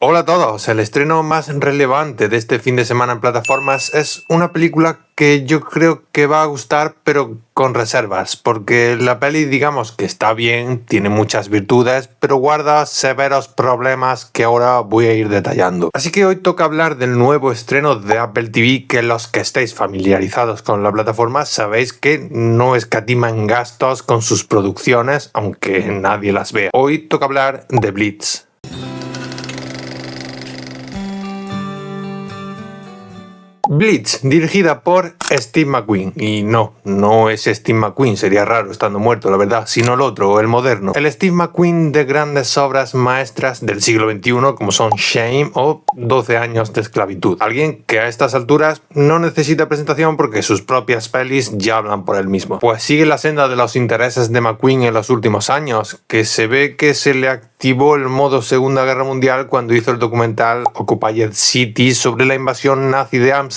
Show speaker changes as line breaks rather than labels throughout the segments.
Hola a todos, el estreno más relevante de este fin de semana en plataformas es una película que yo creo que va a gustar, pero con reservas, porque la peli digamos que está bien, tiene muchas virtudes, pero guarda severos problemas que ahora voy a ir detallando. Así que hoy toca hablar del nuevo estreno de Apple TV, que los que estéis familiarizados con la plataforma sabéis que no escatima en gastos con sus producciones, aunque nadie las vea. Hoy toca hablar de Blitz. Blitz, dirigida por Steve McQueen. Y no es Steve McQueen, sería raro estando muerto, la verdad, sino el otro, el moderno. El Steve McQueen de grandes obras maestras del siglo XXI, como son Shame o 12 años de esclavitud. Alguien que a estas alturas no necesita presentación porque sus propias pelis ya hablan por él mismo. Pues sigue la senda de los intereses de McQueen en los últimos años, que se ve que se le activó el modo Segunda Guerra Mundial cuando hizo el documental Occupied City sobre la invasión nazi de Amsterdam,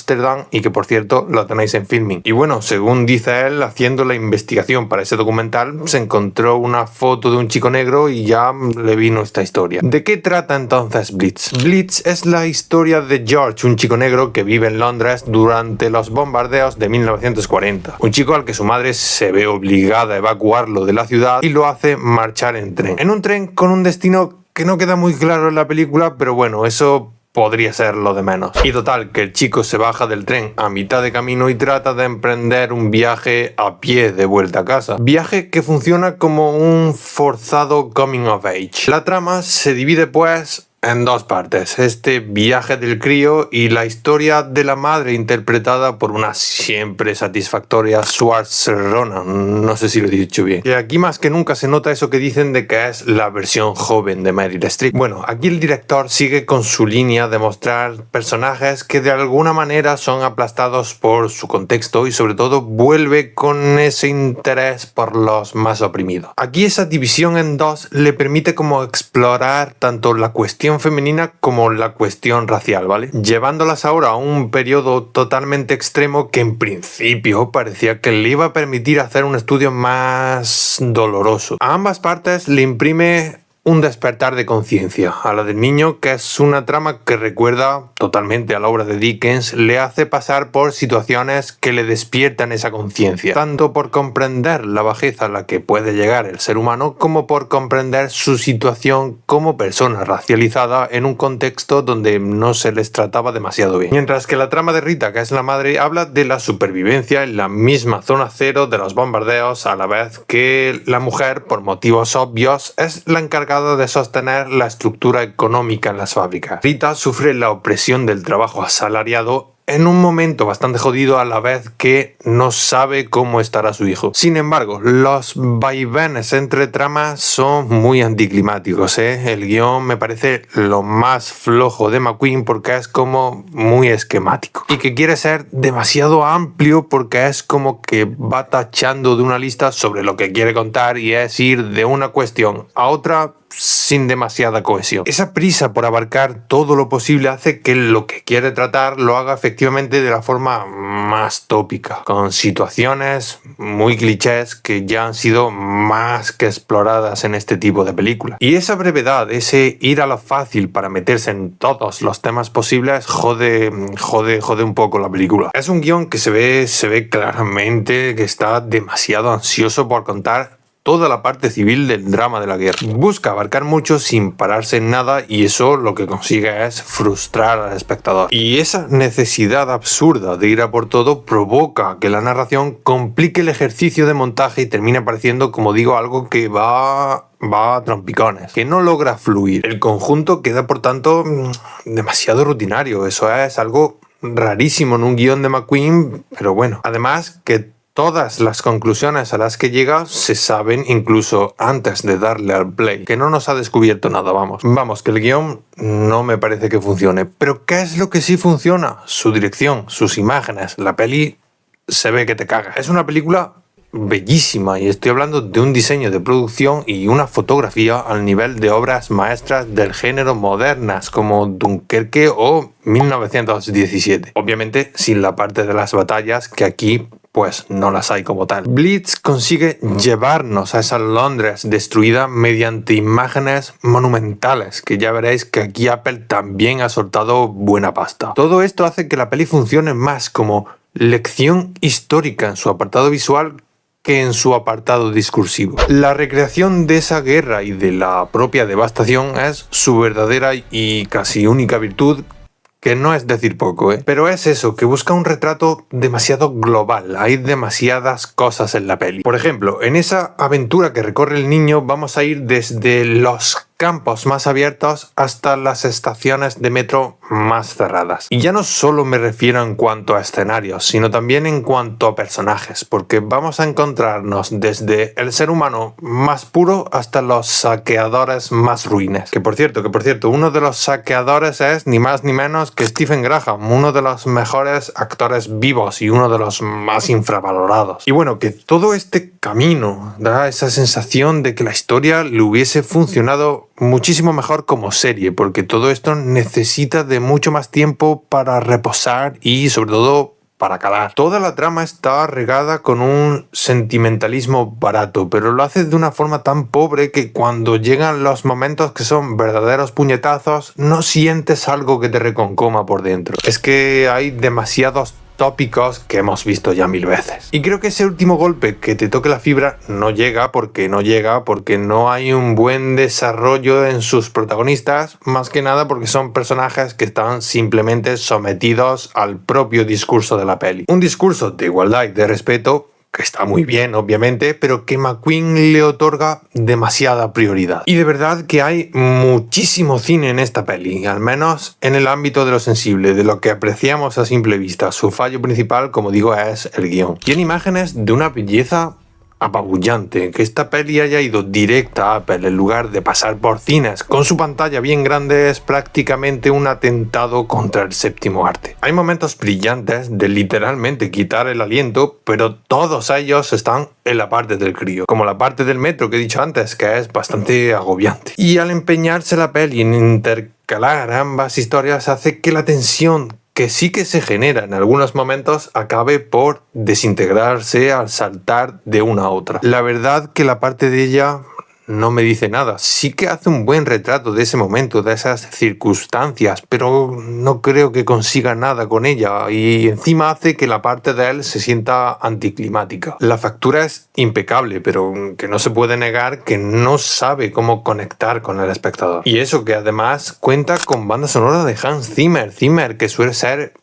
y que por cierto lo tenéis en Filming. Y bueno, según dice él, haciendo la investigación para ese documental se encontró una foto de un chico negro y ya le vino esta historia. ¿De qué trata entonces Blitz? Blitz es la historia de George, un chico negro que vive en Londres durante los bombardeos de 1940. Un chico al que su madre se ve obligada a evacuarlo de la ciudad y lo hace marchar en tren. En un tren con un destino que no queda muy claro en la película, pero bueno, eso podría ser lo de menos. Y total, que el chico se baja del tren a mitad de camino y trata de emprender un viaje a pie de vuelta a casa. Viaje que funciona como un forzado coming of age. La trama se divide pues en dos partes: este viaje del crío y la historia de la madre, interpretada por una siempre satisfactoria Saoirse Ronan. No sé si lo he dicho bien. Y aquí más que nunca se nota eso que dicen de que es la versión joven de Meryl Streep. Bueno, aquí el director sigue con su línea de mostrar personajes que de alguna manera son aplastados por su contexto y sobre todo vuelve con ese interés por los más oprimidos. Aquí esa división en dos le permite como explorar tanto la cuestión femenina como la cuestión racial, ¿vale? Llevándolas ahora a un periodo totalmente extremo que en principio parecía que le iba a permitir hacer un estudio más doloroso. A ambas partes le imprime un despertar de conciencia. A la del niño, que es una trama que recuerda totalmente a la obra de Dickens, le hace pasar por situaciones que le despiertan esa conciencia, tanto por comprender la bajeza a la que puede llegar el ser humano, como por comprender su situación como persona racializada en un contexto donde no se les trataba demasiado bien. Mientras que la trama de Rita, que es la madre, habla de la supervivencia en la misma zona cero de los bombardeos, a la vez que la mujer, por motivos obvios, es la encargada de sostener la estructura económica en las fábricas. Rita sufre la opresión del trabajo asalariado en un momento bastante jodido, a la vez que no sabe cómo estará su hijo. Sin embargo, los vaivenes entre tramas son muy anticlimáticos, ¿eh? El guión me parece lo más flojo de McQueen porque es como muy esquemático y que quiere ser demasiado amplio porque es como que va tachando de una lista sobre lo que quiere contar y es ir de una cuestión a otra sin demasiada cohesión. Esa prisa por abarcar todo lo posible hace que lo que quiere tratar lo haga efectivamente de la forma más tópica, con situaciones muy clichés que ya han sido más que exploradas en este tipo de películas. Y esa brevedad, ese ir a lo fácil para meterse en todos los temas posibles, jode un poco la película. Es un guión que se ve claramente que está demasiado ansioso por contar toda la parte civil del drama de la guerra. Busca abarcar mucho sin pararse en nada y eso lo que consigue es frustrar al espectador. Y esa necesidad absurda de ir a por todo provoca que la narración complique el ejercicio de montaje y termine pareciendo, como digo, algo que va a trompicones, que no logra fluir. El conjunto queda por tanto demasiado rutinario. Eso es algo rarísimo en un guión de McQueen, pero bueno. Además que todas las conclusiones a las que llega se saben incluso antes de darle al play, que no nos ha descubierto nada, vamos, que el guión no me parece que funcione. Pero ¿qué es lo que sí funciona? Su dirección, sus imágenes. La peli se ve que te caga. Es una película bellísima y estoy hablando de un diseño de producción y una fotografía al nivel de obras maestras del género modernas como Dunkerque o 1917. Obviamente sin la parte de las batallas, que aquí pues no las hay como tal. Blitz consigue llevarnos a esa Londres destruida mediante imágenes monumentales, que ya veréis que aquí Apple también ha soltado buena pasta. Todo esto hace que la peli funcione más como lección histórica en su apartado visual que en su apartado discursivo. La recreación de esa guerra y de la propia devastación es su verdadera y casi única virtud, que no es decir poco, pero es eso, que busca un retrato demasiado global. Hay demasiadas cosas en la peli. Por ejemplo, en esa aventura que recorre el niño vamos a ir desde los campos más abiertos hasta las estaciones de metro más cerradas. Y ya no solo me refiero en cuanto a escenarios, sino también en cuanto a personajes, porque vamos a encontrarnos desde el ser humano más puro hasta los saqueadores más ruines. Que por cierto, uno de los saqueadores es ni más ni menos que Stephen Graham, uno de los mejores actores vivos y uno de los más infravalorados. Y bueno, que todo este camino da esa sensación de que la historia le hubiese funcionado muchísimo mejor como serie, porque todo esto necesita de mucho más tiempo para reposar y sobre todo para calar. Toda la trama está regada con un sentimentalismo barato, pero lo hace de una forma tan pobre que cuando llegan los momentos que son verdaderos puñetazos, no sientes algo que te reconcoma por dentro. Es que hay demasiados tópicos que hemos visto ya 1000 veces. Y creo que ese último golpe que te toque la fibra no llega porque no hay un buen desarrollo en sus protagonistas, más que nada porque son personajes que están simplemente sometidos al propio discurso de la peli. Un discurso de igualdad y de respeto que está muy bien, obviamente, pero que McQueen le otorga demasiada prioridad. Y de verdad que hay muchísimo cine en esta peli, al menos en el ámbito de lo sensible, de lo que apreciamos a simple vista. Su fallo principal, como digo, es el guión. Tiene imágenes de una belleza apabullante. Que esta peli haya ido directa a Apple en lugar de pasar por cines con su pantalla bien grande es prácticamente un atentado contra el séptimo arte. Hay momentos brillantes de literalmente quitar el aliento, pero todos ellos están en la parte del crío, como la parte del metro que he dicho antes, que es bastante agobiante. Y al empeñarse la peli en intercalar ambas historias hace que la tensión que sí que se genera en algunos momentos acabe por desintegrarse al saltar de una a otra. La verdad que la parte de ella no me dice nada. Sí que hace un buen retrato de ese momento, de esas circunstancias, pero no creo que consiga nada con ella y encima hace que la parte de él se sienta anticlimática. La factura es impecable, pero que no se puede negar que no sabe cómo conectar con el espectador. Y eso que además cuenta con banda sonora de Hans Zimmer, que suele ser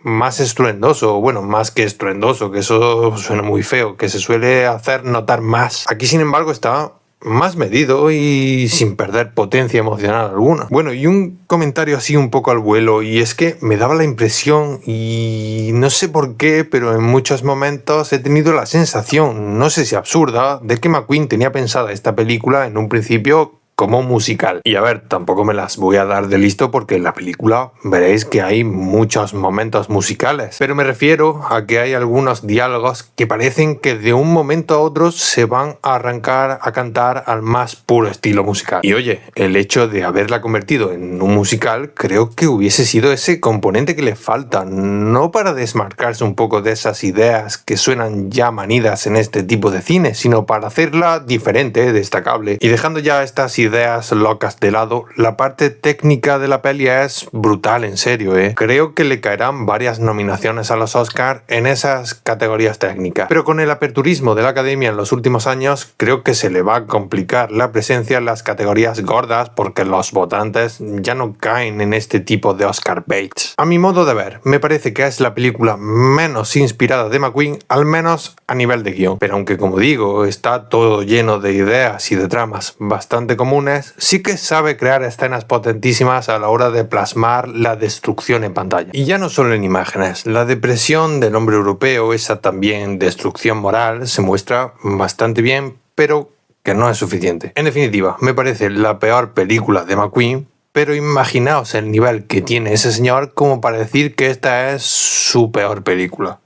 más estruendoso, bueno, más que estruendoso, que eso suena muy feo, que se suele hacer notar más. Aquí, sin embargo, está más medido y sin perder potencia emocional alguna. Bueno, y un comentario así un poco al vuelo, y es que me daba la impresión, y no sé por qué, pero en muchos momentos he tenido la sensación, no sé si absurda, de que McQueen tenía pensada esta película en un principio como musical. Y a ver, tampoco me las voy a dar de listo porque en la película veréis que hay muchos momentos musicales, pero me refiero a que hay algunos diálogos que parecen que de un momento a otro se van a arrancar a cantar al más puro estilo musical. Y oye, el hecho de haberla convertido en un musical creo que hubiese sido ese componente que le falta, no para desmarcarse un poco de esas ideas que suenan ya manidas en este tipo de cine, sino para hacerla diferente, destacable. Y dejando ya estas ideas locas de lado, la parte técnica de la peli es brutal, en serio, Creo que le caerán varias nominaciones a los Oscar en esas categorías técnicas. Pero con el aperturismo de la Academia en los últimos años, creo que se le va a complicar la presencia en las categorías gordas porque los votantes ya no caen en este tipo de Oscar baits. A mi modo de ver, me parece que es la película menos inspirada de McQueen, al menos a nivel de guión. Pero aunque, como digo, está todo lleno de ideas y de tramas bastante comunes, sí que sabe crear escenas potentísimas a la hora de plasmar la destrucción en pantalla. Y ya no solo en imágenes, la depresión del hombre europeo, esa también destrucción moral, se muestra bastante bien, pero que no es suficiente. En definitiva, me parece la peor película de McQueen, pero imaginaos el nivel que tiene ese señor como para decir que esta es su peor película.